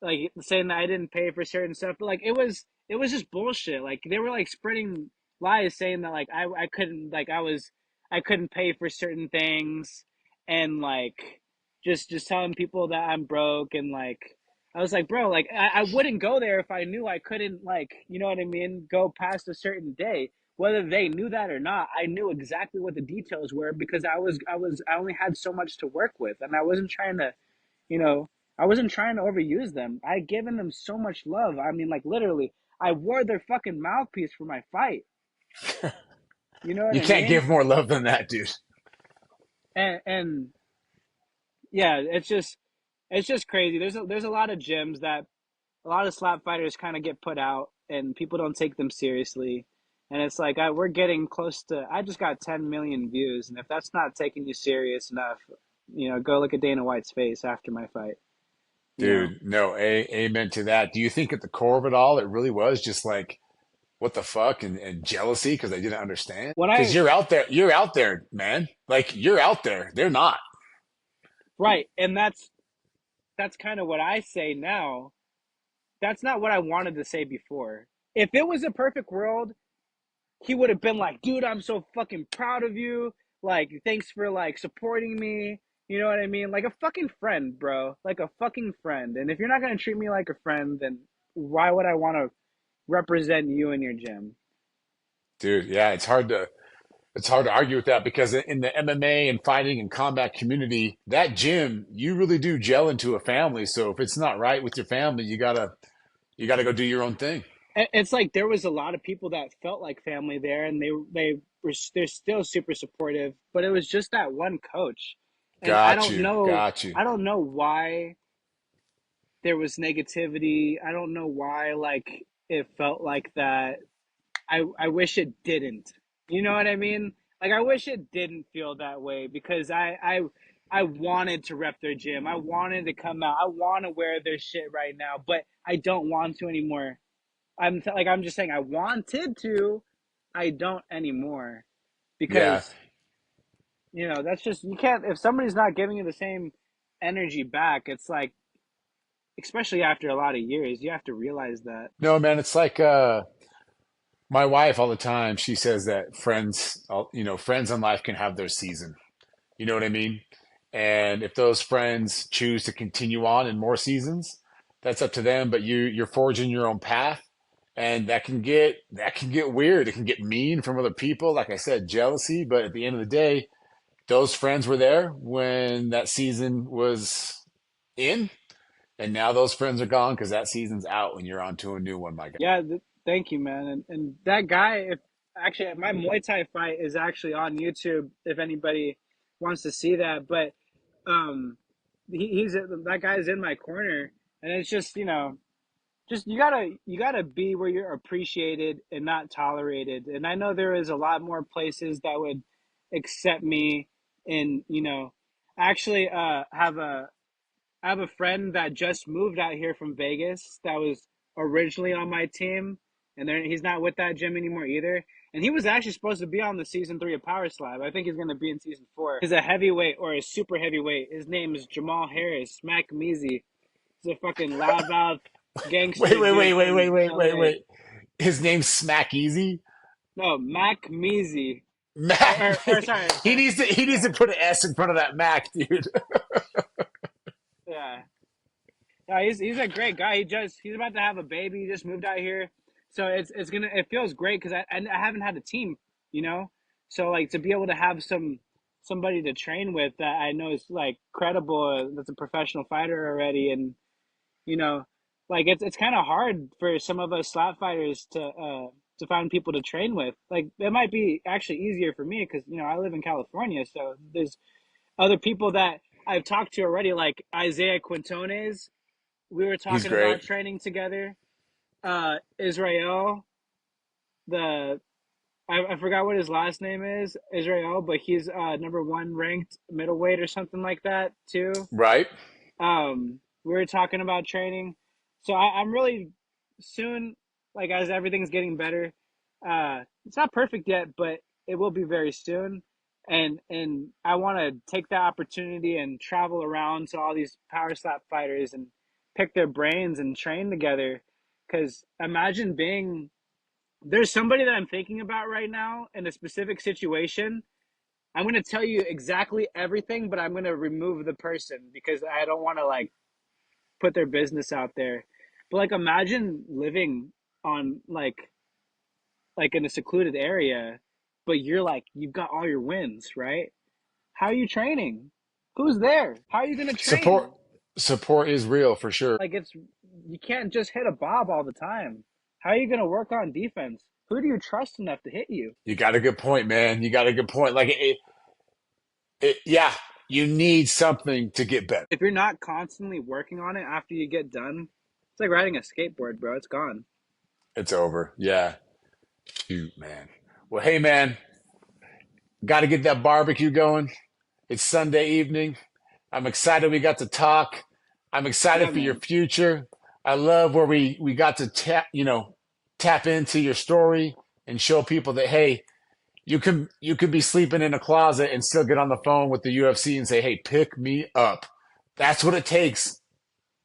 like saying that I didn't pay for certain stuff, but like it was just bullshit. Like they were like spreading lies saying that like I couldn't like I couldn't pay for certain things, and like just telling people that I'm broke, and like I was like, bro, like I wouldn't go there if I knew I couldn't, like, you know what I mean, go past a certain day. Whether they knew that or not, I knew exactly what the details were because I only had so much to work with, and I wasn't trying to, you know, I wasn't trying to overuse them. I had given them so much love. I mean, like literally, I wore their fucking mouthpiece for my fight. You know what You I can't mean? give more love than that, dude. And yeah, it's just crazy. There's a lot of gyms that a lot of slap fighters kind of get put out, and people don't take them seriously. And it's like we're getting close to. I just got 10 million views, and if that's not taking you serious enough, you know, go look at Dana White's face after my fight. You know, Dude, no, amen to that. Do you think at the core of it all, it really was just like, what the fuck and jealousy because they didn't understand? when Because I you're out there, man. Like you're out there. They're not. right, and that's kind of what I say now. That's not what I wanted to say before. If it was a perfect world, he would have been like, dude, I'm so fucking proud of you. Like, thanks for like supporting me. You know what I mean? Like a fucking friend, bro. Like a fucking friend. And if you're not gonna treat me like a friend, then why would I want to represent you in your gym? Dude, yeah, it's hard to argue with that because in the MMA and fighting and combat community, that gym, you really do gel into a family. So if it's not right with your family, you gotta go do your own thing. It's like there was a lot of people that felt like family there, and they're still super supportive. But it was just that one coach, and Got you. I don't know why there was negativity. I don't know why like it felt like that. I wish it didn't. You know what I mean? Like I wish it didn't feel that way because I wanted to rep their gym. I wanted to come out. I want to wear their shit right now, but I don't want to anymore. I'm just saying I wanted to. I don't anymore Yeah. because you know that's just you can't if somebody's not giving you the same energy back. It's like especially after a lot of years, you have to realize that. No, man, it's like my wife all the time, she says that friends, friends in life can have their season. You know what I mean? And if those friends choose to continue on in more seasons, that's up to them. But you're forging your own path, and that can get weird. It can get mean from other people. Like I said, jealousy. But at the end of the day, those friends were there when that season was in, and now those friends are gone because that season's out when you're on to a new one, my guy. Yeah, thank you, man. And that guy, if actually my Muay Thai fight is actually on YouTube if anybody wants to see that. But um, he's that guy's in my corner, and it's just just you gotta be where you're appreciated and not tolerated. And I know there is a lot more places that would accept me, and actually I have a friend that just moved out here from Vegas that was originally on my team, and he's not with that gym anymore either. And he was actually supposed to be on the season 3 of Power Slab. I think he's going to be in season 4. He's a heavyweight or a super heavyweight. His name is Jamal Harris, Mac Measy. He's a fucking loudmouth Wait, gangster wait, wait, dude wait, wait, from wait, wait, LA. wait. His name's Smack Easy. No, Mac Measy. Mac. Or sorry, sorry. He needs Yeah, to put an S in front of that Mac, dude. yeah. Yeah, he's a great guy. He's about to have a baby. He just moved out here, so it feels great because I haven't had a team, you know. So like to be able to have somebody to train with that I know is like credible, that's a professional fighter already, and you know, like it's kind of hard for some of us slap fighters to find people to train with. Like it might be actually easier for me because you know I live in California, so there's other people that I've talked to already, like Isaiah Quintones. We were He's talking about great. training together. Israel, the I forgot what his last name is, Israel, but he's number 1 ranked middleweight or something like that too. Right? We were talking about training, so I'm really soon, like as everything's getting better. It's not perfect yet, but it will be very soon. And I want to take that opportunity and travel around to all these power slap fighters and pick their brains and train together. Because imagine being there's somebody that I'm thinking about right now in a specific situation. I'm going to tell you exactly everything, but I'm going to remove the person because I don't want to like put their business out there. But like imagine living on like in a secluded area, but you're like you've got all your wins, right? How are you training? Who's there? How are you going to Support train? support is real for sure. Like it's you can't just hit a bob all the time. How are you going to work on defense? Who do you trust enough to hit you? You got a good point, man. You got a good point. Like yeah, you need something to get better. If you're not constantly working on it after you get done, it's like riding a skateboard, bro. It's gone. It's over. Yeah. Shoot, man. Well, hey, man, got to get that barbecue going. It's Sunday evening. I'm excited we got to talk. I'm excited Yeah, for your man. future. I love where we got to tap into your story and show people that hey, you can be sleeping in a closet and still get on the phone with the UFC and say, "Hey, pick me up." That's what it takes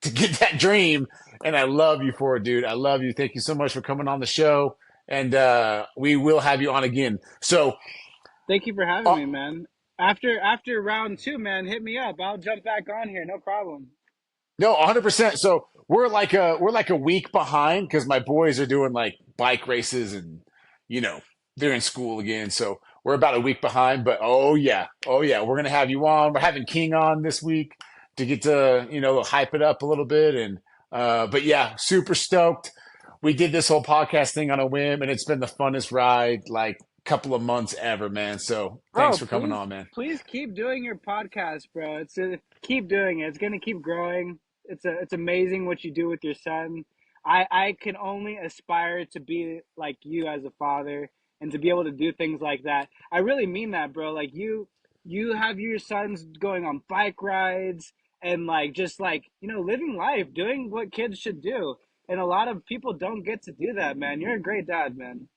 to get that dream. And I love you for it, dude. I love you. Thank you so much for coming on the show. And we will have you on again. So, Thank you for having uh, me, man. After round 2, man, hit me up. I'll jump back on here, no problem. no, 100%. So we're like a week behind because my boys are doing like bike races and you know they're in school again. So we're about a week behind. But oh yeah, we're gonna have you on. We're having King on this week to get to hype it up a little bit. And but yeah, super stoked. We did this whole podcast thing on a whim, and it's been the funnest ride like couple of months ever, man. So thanks Bro, for coming please on, man. please keep doing your podcast, bro. Keep doing it. It's going to keep growing. It's amazing what you do with your son. I can only aspire to be like you as a father and to be able to do things like that. I really mean that, bro. Like you have your sons going on bike rides and like just like, living life, doing what kids should do. And a lot of people don't get to do that, man. You're a great dad, man.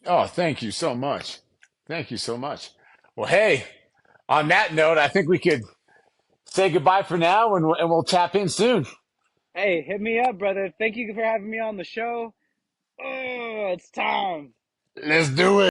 Oh, thank you so much. Thank you so much. Well, hey, on that note, I think we could say goodbye for now and we'll tap in soon. Hey, hit me up, brother. Thank you for having me on the show. Oh, it's time. Let's do it.